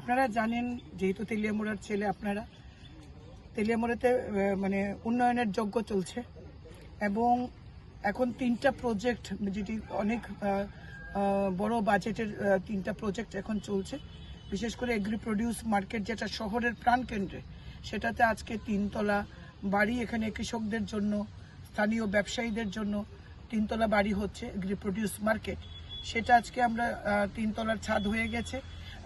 আপনারা জানেন, যেহেতু তেলিয়ামুড়ার ছেলে আপনারা, তেলিয়ামুড়াতে মানে উন্নয়নের যজ্ঞ চলছে এবং এখন 3টা প্রজেক্ট, যেটি অনেক বড় বাজেটের 3টা প্রজেক্ট এখন চলছে। বিশেষ করে এগ্রি প্রডিউস মার্কেট, যেটা শহরের প্রাণকেন্দ্রে, সেটাতে আজকে 3 তলা বাড়ি এখানে কৃষকদের জন্য, স্থানীয় ব্যবসায়ীদের জন্য 3 তলা বাড়ি হচ্ছে এগ্রি প্রডিউস মার্কেট। সেটা আজকে আমরা 3 তলার ছাদ হয়ে গেছে।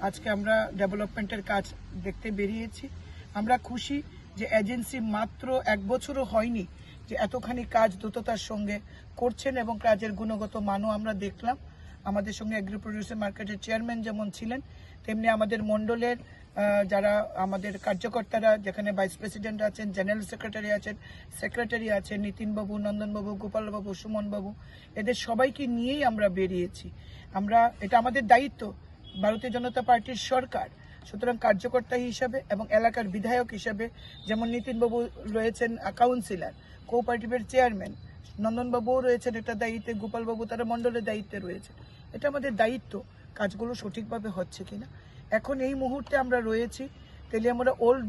আজকে আমরা ডেভেলপমেন্টের কাজ দেখতে বেরিয়েছি। আমরা খুশি যে এজেন্সি মাত্র 1 বছরও হয়নি যে এতখানি কাজ দ্রুততার সঙ্গে করছেন এবং কাজের গুণগত মানও আমরা দেখলাম। আমাদের সঙ্গে এগ্রি প্রডিউসার মার্কেটের চেয়ারম্যান যেমন ছিলেন, তেমনি আমাদের মণ্ডলের যারা আমাদের কার্যকর্তারা, যেখানে ভাইস প্রেসিডেন্ট আছেন, জেনারেল সেক্রেটারি আছেন, নীতিনবাবু, নন্দনবাবু, গোপালবাবু, সুমনবাবু, এদের সবাইকে নিয়েই আমরা বেরিয়েছি। এটা আমাদের দায়িত্ব, ভারতীয় জনতা পার্টির সরকার। সুতরাং কার্যকর্তা হিসাবে এবং এলাকার বিধায়ক হিসাবে, যেমন নীতিনবাবু রয়েছেন কাউন্সিলর, কোঅপারেটিভের চেয়ারম্যান, নন্দনবাবুও রয়েছেন এটা দায়িত্বে, গোপালবাবু তারা মণ্ডলের দায়িত্বে রয়েছে। এটা আমাদের দায়িত্ব, কাজগুলো সঠিকভাবে হচ্ছে কিনা। এখন এই মুহূর্তে আমরা রয়েছি তেলিয়ামুড়া ওল্ড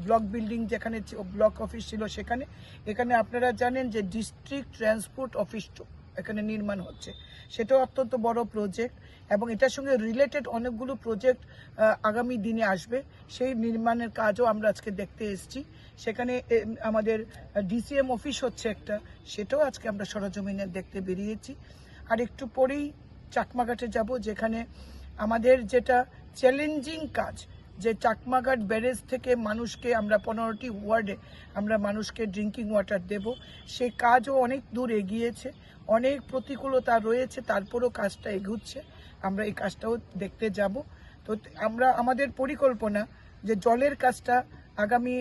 ব্লক বিল্ডিং, যেখানে ব্লক অফিস ছিল সেখানে। এখানে আপনারা জানেন যে ডিস্ট্রিক্ট ট্রান্সপোর্ট অফিস এখানে নির্মাণ হচ্ছে। সেটাও অত্যন্ত বড় প্রজেক্ট এবং এটার সঙ্গে রিলেটেড অনেকগুলো প্রজেক্ট আগামী দিনে আসবে। সেই নির্মাণের কাজও আমরা আজকে দেখতে এসেছি। সেখানে আমাদের ডিসিএম অফিস হচ্ছে একটা, সেটাও আজকে আমরা সরজমিনে দেখতে বেরিয়েছি। আর একটু পরেই চাকমাঘাটে যাব, যেখানে আমাদের যেটা চ্যালেঞ্জিং কাজ, যে চাকমাঘাট ব্যারেজ থেকে মানুষকে আমরা 15টি ওয়ার্ডে আমরা মানুষকে ড্রিঙ্কিং ওয়াটার দেব, সেই কাজও অনেক দূর এগিয়েছে। অনেক প্রতিকূলতা রয়েছে, তারপরও কাজটা এগুচ্ছে। আমরা এই কাজটাও দেখতে যাব। তো আমাদের পরিকল্পনা যে জলের কাজটা আগামী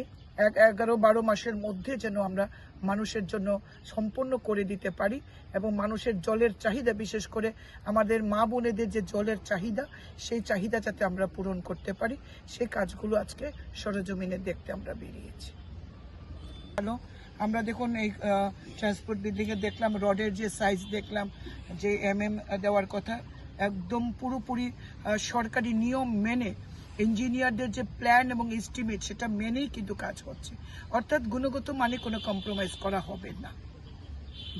11-12 মাসের মধ্যে যেন আমরা মানুষের জন্য সম্পন্ন করে দিতে পারি এবং মানুষের জলের চাহিদা, বিশেষ করে আমাদের মা বোনেদের যে জলের চাহিদা, সেই চাহিদা যাতে আমরা পূরণ করতে পারি, সেই কাজগুলো আজকে সরজমিনে দেখতে আমরা বেরিয়েছি। ভালো, আমরা দেখুন এই ট্রান্সপোর্ট বিল্ডিংয়ে দেখলাম, রডের যে সাইজ দেখলাম, যে দেওয়ার কথা, একদম পুরোপুরি সরকারি নিয়ম মেনে, ইঞ্জিনিয়ারদের যে প্ল্যান এবং এস্টিমেট, সেটা মেনেই কিন্তু কাজ হচ্ছে। অর্থাৎ গুণগত মানে কোনো কম্প্রোমাইজ করা হবে না।